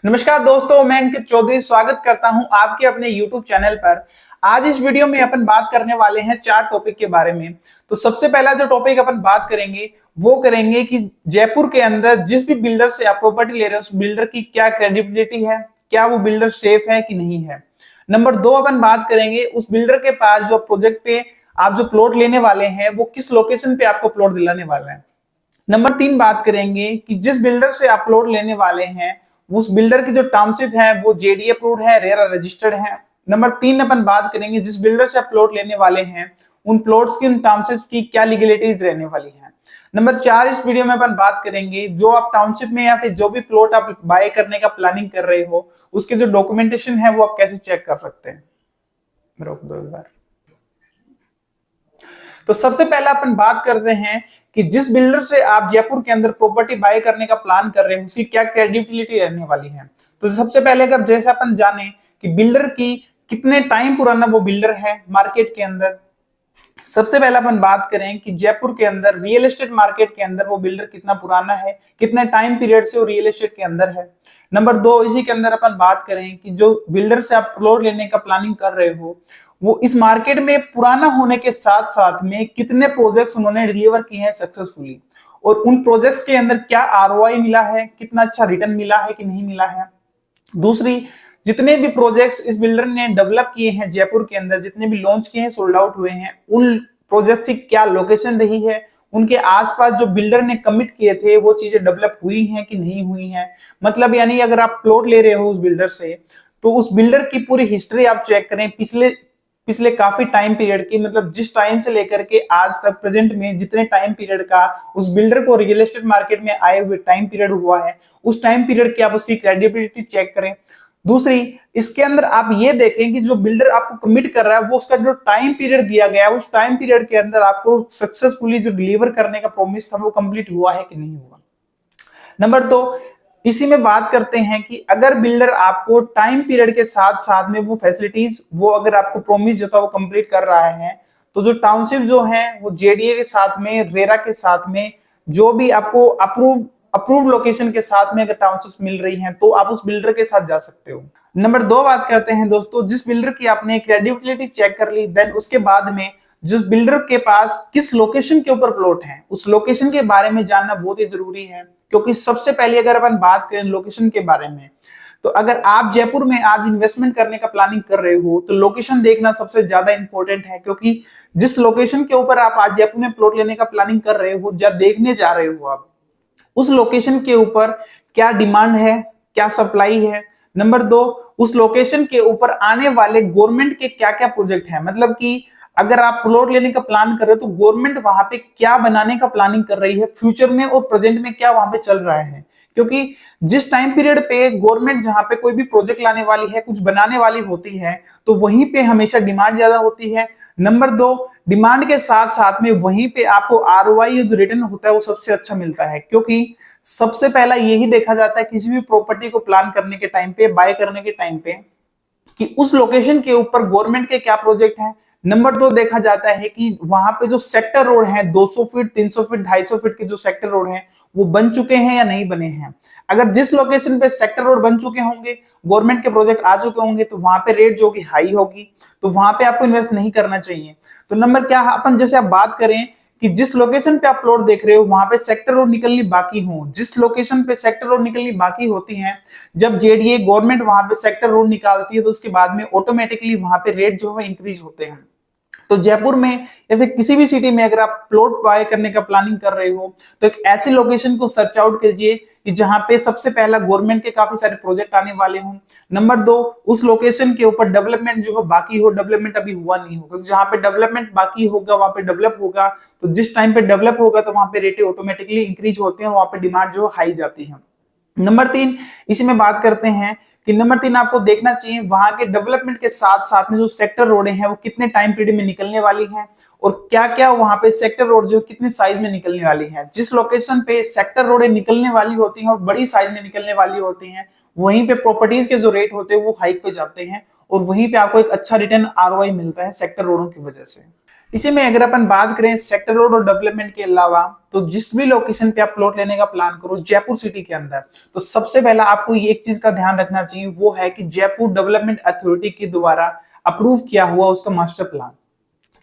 नमस्कार दोस्तों, मैं अंकित चौधरी स्वागत करता हूं आपके अपने YouTube चैनल पर। आज इस वीडियो में अपन बात करने वाले हैं 4 टॉपिक के बारे में। तो सबसे पहला जो टॉपिक अपन बात करेंगे वो करेंगे कि जयपुर के अंदर जिस भी बिल्डर से आप प्रॉपर्टी ले रहे हो उस बिल्डर की क्या क्रेडिबिलिटी है, क्या वो बिल्डर सेफ है कि नहीं है। नंबर 2 अपन बात करेंगे उस बिल्डर के पास जो प्रोजेक्ट पे आप जो प्लॉट लेने वाले हैं वो किस लोकेशन पे आपको प्लॉट दिलाने वाला है। नंबर 3 बात करेंगे कि जिस बिल्डर से आप प्लॉट लेने वाले हैं उस बिल्डर की जो टाउनशिप है वो जेडी अप्रूव्ड है, रेरा रजिस्टर्ड है। नंबर 3 अपन बात करेंगे जिस बिल्डर से आप प्लॉट लेने वाले हैं उन प्लॉट्स की, उन टाउनशिप की क्या लीगलिटीज रहने वाली है। नंबर 4 इस वीडियो में अपन बात करेंगे जो आप टाउनशिप में या फिर जो भी प्लॉट आप बाय करने का प्लानिंग कर रहे हो उसके जो डॉक्यूमेंटेशन है वो आप कैसे चेक कर सकते हैं। रोक दो एक बार। तो सबसे पहला अपन बात करते हैं कि जिस बिल्डर से आप जयपुर के अंदर प्रॉपर्टी बाय करने का प्लान कर रहे हैं उसकी क्या क्रेडिबिलिटी रहने वाली है। तो सबसे पहले अगर जैसे अपन जाने कि बिल्डर की कितने टाइम पुराना वो बिल्डर है मार्केट के अंदर। सबसे पहले अपन बात करें कि जयपुर के अंदर रियल एस्टेट मार्केट के अंदर वो बिल्डर कितना पुराना है, कितने टाइम पीरियड से वो रियल एस्टेट के अंदर है। नंबर 2 इसी के अंदर अपन बात करें कि जो बिल्डर से आप प्लॉट लेने का प्लानिंग कर रहे हो वो इस मार्केट में पुराना होने के साथ साथ में कितने प्रोजेक्ट्स उन्होंने डिलीवर किए हैं सक्सेसफुली, और उन प्रोजेक्ट्स के अंदर क्या आरओआई मिला है, कितना अच्छा रिटर्न मिला है कि नहीं मिला है। दूसरी, जितने भी प्रोजेक्ट्स इस बिल्डर ने डेवलप किए हैं जयपुर के अंदर, जितने भी लॉन्च किए हैं, सोल्ड आउट हुए हैं, उन प्रोजेक्ट्स की क्या लोकेशन रही है, उनके आसपास जो बिल्डर ने कमिट किए थे वो चीजें डेवलप हुई हैं कि नहीं हुई हैं। मतलब यानी अगर आप प्लॉट ले रहे हो उस बिल्डर से तो उस बिल्डर की पूरी हिस्ट्री आप चेक करें पिछले पिछले काफी टाइम पीरियड की, मतलब जिस टाइम से लेकर के आज तक प्रेजेंट में जितने टाइम पीरियड का उस बिल्डर को रियल एस्टेट मार्केट में आए हुए टाइम पीरियड हुआ है उस टाइम पीरियड की आप उसकी क्रेडिबिलिटी चेक करें। दूसरी, इसके अंदर आप ये देखें कि जो बिल्डर आपको कमिट कर रहा है वो उसका जो टाइम पीरियड दिया गया है उस टाइम पीरियड के अंदर आपको सक्सेसफुली जो डिलीवर करने का प्रॉमिस था वो कंप्लीट हुआ है कि नहीं हुआ। नंबर 2, इसी में बात करते हैं कि अगर बिल्डर आपको टाइम पीरियड के साथ साथ में वो फैसिलिटीज वो अगर आपको प्रॉमिस जो था वो कंप्लीट कर रहा है तो जो टाउनशिप जो है वो जेडीए के साथ में, रेरा के साथ में, जो भी आपको अप्रूव लोकेशन के साथ में अगर टाउनशिप मिल रही हैं तो आप उस बिल्डर के साथ जा सकते हो। नंबर 2 बात करते हैं दोस्तों, जिस बिल्डर की आपने क्रेडिबिलिटी चेक कर ली देन उसके बाद में जिस बिल्डर के पास किस लोकेशन के ऊपर प्लॉट है उस लोकेशन के बारे में जानना बहुत ही जरूरी है। क्योंकि सबसे पहले अगर अपन बात करें लोकेशन के बारे में तो अगर आप जयपुर में आज इन्वेस्टमेंट करने का प्लानिंग कर रहे हो तो लोकेशन देखना सबसे ज्यादा इंपॉर्टेंट है। क्योंकि जिस लोकेशन के ऊपर आप आज जयपुर में प्लॉट लेने का प्लानिंग कर रहे हो या देखने जा रहे हो आप उस लोकेशन के ऊपर क्या डिमांड है, क्या सप्लाई है। नंबर 2, उस लोकेशन के ऊपर आने वाले गवर्नमेंट के क्या क्या प्रोजेक्ट है, मतलब कि अगर आप प्लॉट लेने का प्लान कर रहे हो तो गवर्नमेंट वहां पे क्या बनाने का प्लानिंग कर रही है फ्यूचर में और प्रेजेंट में क्या वहां पे चल रहा है। क्योंकि जिस टाइम पीरियड पे गवर्नमेंट जहां पे कोई भी प्रोजेक्ट लाने वाली है, कुछ बनाने वाली होती है तो वहीं पे हमेशा डिमांड ज्यादा होती है। नंबर 2, डिमांड के साथ साथ में वहीं पे आपको आरओआई जो रिटर्न होता है वो सबसे अच्छा मिलता है। क्योंकि सबसे पहला यही देखा जाता है किसी भी प्रॉपर्टी को प्लान करने के टाइम पे, बाय करने के टाइम पे, कि उस लोकेशन के ऊपर गवर्नमेंट के क्या प्रोजेक्ट हैं। नंबर 2 देखा जाता है कि वहां पे जो सेक्टर रोड है 200 फीट, 300 फीट, 250 फीट के जो सेक्टर रोड है वो बन चुके हैं या नहीं बने हैं। अगर जिस लोकेशन पे सेक्टर रोड बन चुके होंगे, गवर्नमेंट के प्रोजेक्ट आ चुके होंगे तो वहां पे रेट जो होगी हाई होगी, तो वहां पे आपको इन्वेस्ट नहीं करना चाहिए। तो नंबर क्या है, अपन जैसे आप बात करें कि जिस लोकेशन पे आप प्लॉट देख रहे हो वहां पे सेक्टर रोड निकलनी बाकी हो, जिस लोकेशन पे सेक्टर रोड निकलनी बाकी होती है, जब जेडीए गवर्नमेंट वहां पे सेक्टर रोड निकालती है तो उसके बाद में ऑटोमेटिकली वहां पे रेट जो है इंक्रीज होते हैं। तो जयपुर में या फिर किसी भी सिटी में अगर आप प्लॉट बाय करने का प्लानिंग कर रहे हो तो एक ऐसी लोकेशन को सर्च आउट कीजिए कि जहां पे सबसे पहला गवर्नमेंट के काफी सारे प्रोजेक्ट आने वाले हों। नंबर 2, उस लोकेशन के ऊपर डेवलपमेंट जो हो बाकी हो, डेवलपमेंट अभी हुआ नहीं हो, क्योंकि जहां पे डेवलपमेंट बाकी होगा वहां पे डेवलप होगा, तो जिस टाइम पे डेवलप होगा तो वहां पे रेट ऑटोमेटिकली इंक्रीज होते हैं और वहां पे डिमांड जो हाई जाती है। नंबर 3, इसी में बात करते हैं कि नंबर 3 आपको देखना चाहिए वहां के डेवलपमेंट के साथ साथ में जो सेक्टर रोड हैं वो कितने टाइम पीरियड में निकलने वाली हैं और क्या क्या वहां पे सेक्टर रोड जो कितने साइज में निकलने वाली है। जिस लोकेशन पे सेक्टर रोड निकलने वाली होती हैं और बड़ी साइज में निकलने वाली होती हैं वहीं पे प्रॉपर्टीज के जो रेट होते हैं वो हाइक पे जाते हैं और वहीं पे आपको एक अच्छा रिटर्न आरओआई मिलता है सेक्टर रोडों की वजह से। इसी में अगर अपन बात करें सेक्टर रोड और डेवलपमेंट के अलावा, तो जिस भी लोकेशन पे आप प्लॉट लेने का प्लान करो जयपुर सिटी के अंदर, तो सबसे पहला आपको ये एक चीज का ध्यान रखना चाहिए, वो है कि जयपुर डेवलपमेंट अथॉरिटी के द्वारा अप्रूव किया हुआ उसका मास्टर प्लान।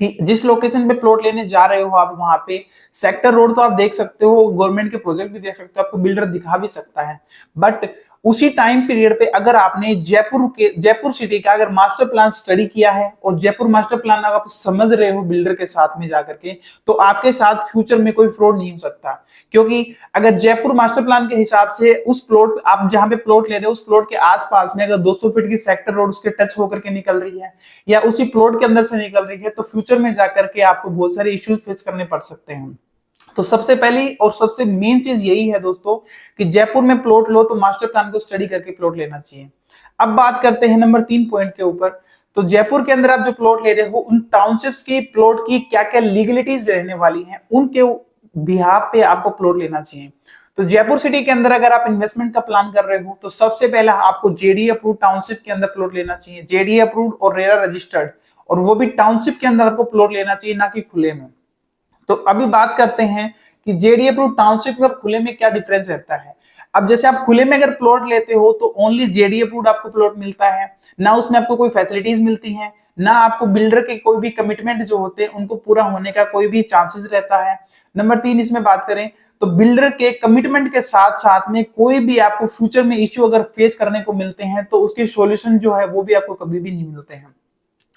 कि जिस लोकेशन पे प्लॉट लेने जा रहे हो आप, वहां पे सेक्टर रोड तो आप देख सकते हो, गवर्नमेंट के प्रोजेक्ट भी देख सकते हो, आपको बिल्डर दिखा भी सकता है, बट उसी टाइम पीरियड पे अगर आपने जयपुर सिटी का अगर मास्टर प्लान स्टडी किया है और जयपुर मास्टर प्लान अगर आप समझ रहे हो बिल्डर के साथ में जाकर के, तो आपके साथ फ्यूचर में कोई फ्रॉड नहीं हो सकता। क्योंकि अगर जयपुर मास्टर प्लान के हिसाब से उस प्लॉट, आप जहां पे प्लॉट ले रहे हो उस प्लॉट के आसपास में अगर 200 फीट की सेक्टर रोड उसके टच होकर के निकल रही है या उसी प्लॉट के अंदर से निकल रही है, तो फ्यूचर में जाकर के आपको बहुत सारे इश्यूज फेस करने पड़ सकते हैं। तो सबसे पहली और सबसे मेन चीज यही है दोस्तों कि जयपुर में प्लॉट लो तो मास्टर प्लान को स्टडी करके प्लॉट लेना चाहिए। अब बात करते हैं नंबर 3 पॉइंट के ऊपर। तो जयपुर के अंदर आप जो प्लॉट ले रहे हो, उन टाउनशिप्स की प्लॉट की क्या क्या लीगलिटीज रहने वाली हैं, उनके बिहाफ पे आपको प्लॉट लेना चाहिए। तो जयपुर सिटी के अंदर अगर आप इन्वेस्टमेंट का प्लान कर रहे हो, तो सबसे पहला आपको जेडीए अप्रूव टाउनशिप के अंदर प्लॉट लेना चाहिए, जेडीए अप्रूव और रेरा रजिस्टर्ड, और वो भी टाउनशिप के अंदर आपको प्लॉट लेना चाहिए, ना कि खुले में। तो अभी बात करते हैं कि जेडीए अप्रूव टाउनशिप में और खुले में क्या डिफरेंस रहता है। अब जैसे आप खुले में अगर प्लॉट लेते हो तो ओनली जेडीए अप्रूव आपको प्लॉट मिलता है, ना उसमें आपको कोई फैसिलिटीज मिलती हैं, ना आपको बिल्डर के कोई भी कमिटमेंट जो होते हैं उनको पूरा होने का कोई भी चांसेस रहता है। नंबर 3 इसमें बात करें तो बिल्डर के कमिटमेंट के साथ साथ में कोई भी आपको फ्यूचर में इश्यू अगर फेस करने को मिलते हैं तो उसके सॉल्यूशन जो है वो भी आपको कभी भी नहीं मिलते हैं।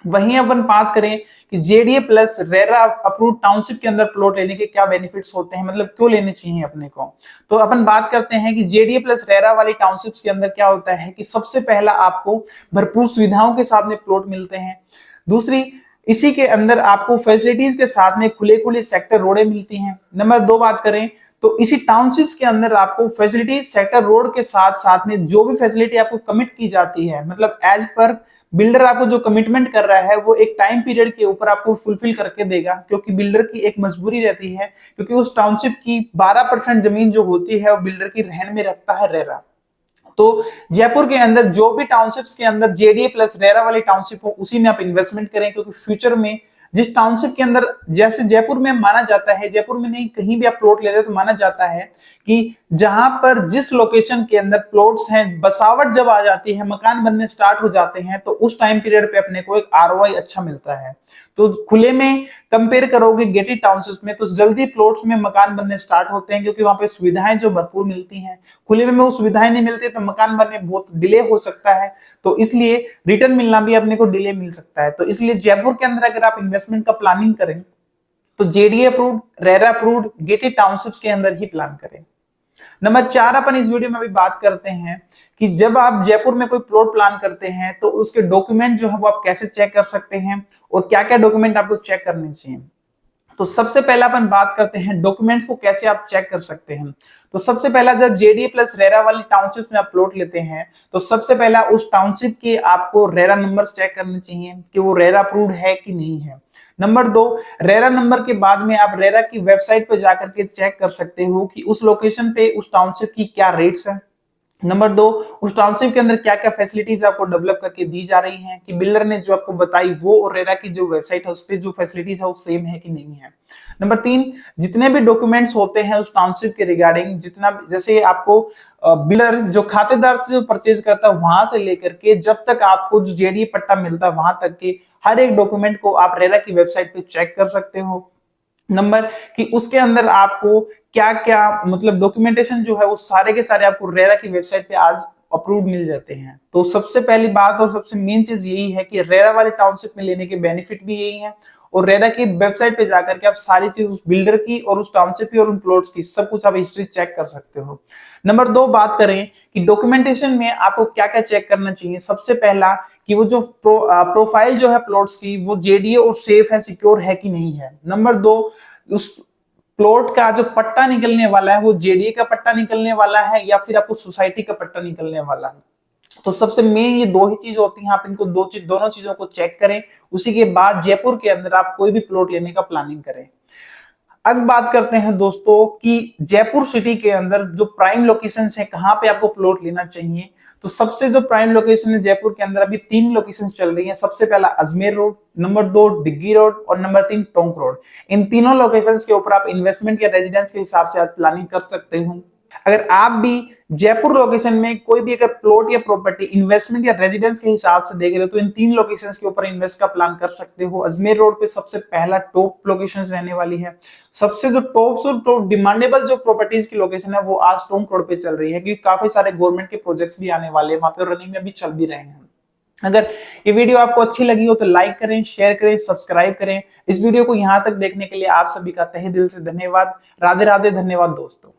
वहीं अपन बात करें कि JDA plus RERA approve township के अंदर प्लॉट लेने के क्या बेनिफिट्स होते हैं, मतलब क्यों लेने चाहिए अपने को। तो अपन बात करते हैं कि जेडीए प्लस रेरा वाली टाउनशिप्स के अंदर क्या होता है कि सबसे पहला आपको भरपूर सुविधाओं के साथ में प्लॉट मिलते हैं। दूसरी, इसी के अंदर आपको फैसिलिटीज के साथ में खुले खुले सेक्टर रोडें मिलती हैं। नंबर 2 बात करें तो इसी टाउनशिप्स के अंदर आपको फैसिलिटीज सेक्टर रोड के साथ साथ में जो भी फैसिलिटी आपको कमिट की जाती है, मतलब एज पर बिल्डर आपको जो कमिटमेंट कर रहा है वो एक टाइम पीरियड के ऊपर आपको फुलफिल करके देगा, क्योंकि बिल्डर की एक मजबूरी रहती है, क्योंकि उस टाउनशिप की 12% जमीन जो होती है वो बिल्डर की रहन में रखता है रेरा। तो जयपुर के अंदर जो भी टाउनशिप्स के अंदर जेडीए प्लस रेरा वाली टाउनशिप हो उसी में आप इन्वेस्टमेंट करें, क्योंकि फ्यूचर में जिस टाउनशिप के अंदर, जैसे जयपुर में माना जाता है, जयपुर में नहीं कहीं भी आप प्लॉट लेते तो माना जाता है कि जहां पर जिस लोकेशन के अंदर प्लॉट्स हैं, बसावट जब आ जाती है, मकान बनने स्टार्ट हो जाते हैं, तो उस टाइम पीरियड पे अपने को एक आरओआई अच्छा मिलता है। तो खुले में कंपेयर करोगे गेटेड टाउनशिप में तो जल्दी प्लॉट्स में मकान बनने स्टार्ट होते हैं, क्योंकि वहां पे सुविधाएं जो भरपूर मिलती हैं। खुले में वो सुविधाएं नहीं मिलती तो मकान बनने बहुत डिले हो सकता है, तो इसलिए रिटर्न मिलना भी अपने को डिले मिल सकता है। तो इसलिए जयपुर के अंदर अगर आप इन्वेस्टमेंट का प्लानिंग करें तो JDA approved, RERA approved gated townships के अंदर ही प्लान करें। नंबर 4 अपन इस वीडियो में भी बात करते हैं कि जब आप जयपुर में कोई प्लॉट प्लान करते हैं तो उसके डॉक्यूमेंट जो है वो आप कैसे चेक कर सकते हैं और क्या क्या डॉक्यूमेंट आपको चेक करने चाहिए। तो सबसे पहला अपन बात करते हैं डॉक्यूमेंट्स को कैसे आप चेक कर सकते हैं। तो सबसे पहला, जब जेडीए प्लस रेरा वाली टाउनशिप में आप प्लॉट लेते हैं तो सबसे पहला उस टाउनशिप के आपको रेरा नंबर चेक करने चाहिए कि वो रेरा अप्रूव्ड है कि नहीं है। नंबर 2, रेरा नंबर के बाद में आप रेरा की वेबसाइट पे जाकर के चेक कर सकते हो कि उस लोकेशन पे उस टाउनशिप की क्या रेट्स है। नंबर 2, उस टाउनशिप के अंदर क्या क्या फैसिलिटीज आपको डेवलप करके दी जा रही हैं, कि बिल्डर ने जो आपको बताई वो और रेरा की जो वेबसाइट है उस पे जो फैसिलिटीज है वो सेम है कि नहीं है। नंबर 3, जितने भी डॉक्यूमेंट्स होते हैं उस टाउनशिप के रिगार्डिंग, जितना जैसे आपको बिल्डर जो खातेदार से जो परचेज करता है वहां से लेकर के जब तक आपको जो जेडीए पट्टा मिलता है वहां तक के हर एक डॉक्यूमेंट को आप रेरा की वेबसाइट पे चेक कर सकते हो। नंबर कि उसके अंदर आपको क्या क्या मतलब डॉक्यूमेंटेशन जो है वो सारे के सारे आपको रेरा की वेबसाइट पे आज अप्रूव मिल जाते हैं। तो सबसे पहली बात और सबसे मेन चीज यही है कि रेरा वाले टाउनशिप में लेने के बेनिफिट भी यही है, और रेरा की वेबसाइट पे जाकर के आप सारी चीज उस बिल्डर की और उस टाउनशिप की और उन प्लॉट्स की सब कुछ आप हिस्ट्री चेक कर सकते हो। नंबर 2 बात करें कि डॉक्यूमेंटेशन में आपको क्या क्या चेक करना चाहिए। सबसे पहला कि वो जो प्रोफाइल जो है प्लॉट्स की वो जेडीए और सेफ है, सिक्योर है कि नहीं है। नंबर 2, उस प्लॉट का जो पट्टा निकलने वाला है वो जेडीए का पट्टा निकलने वाला है या फिर आपको सोसाइटी का पट्टा निकलने वाला है। तो सबसे मेन ये दो ही चीज होती हैं, आप इनको दोनों चीजों को चेक करें, उसी के बाद जयपुर के अंदर आप कोई भी प्लॉट लेने का प्लानिंग करें। अब बात करते हैं दोस्तों कि जयपुर सिटी के अंदर जो प्राइम लोकेशंस है कहां पे आपको प्लॉट लेना चाहिए। तो सबसे जो प्राइम लोकेशन है जयपुर के अंदर, अभी 3 लोकेशन चल रही हैं। सबसे पहला अजमेर रोड, नंबर 2 डिग्गी रोड और नंबर 3 टोंक रोड। इन तीनों लोकेशंस के ऊपर आप इन्वेस्टमेंट या रेजिडेंस के हिसाब से आज प्लानिंग कर सकते हो। अगर आप भी जयपुर लोकेशन में कोई भी अगर प्लॉट या प्रॉपर्टी इन्वेस्टमेंट या रेजिडेंस के हिसाब से देख रहे हो तो इन 3 लोकेशंस के ऊपर इन्वेस्ट का प्लान कर सकते हो। अजमेर रोड पे सबसे पहला टॉप लोकेशंस रहने वाली है। सबसे जो टॉप डिमांडेबल जो प्रॉपर्टीज की लोकेशन है वो आज टोंक रोड पे चल रही है, क्योंकि काफी सारे गवर्नमेंट के प्रोजेक्ट्स भी आने वाले हैं, वहां पे रनिंग में भी चल भी रहे हैं। अगर ये वीडियो आपको अच्छी लगी हो तो लाइक करें, शेयर करें, सब्सक्राइब करें। इस वीडियो को यहां तक देखने के लिए आप सभी का तहे दिल से धन्यवाद। राधे राधे, धन्यवाद दोस्तों।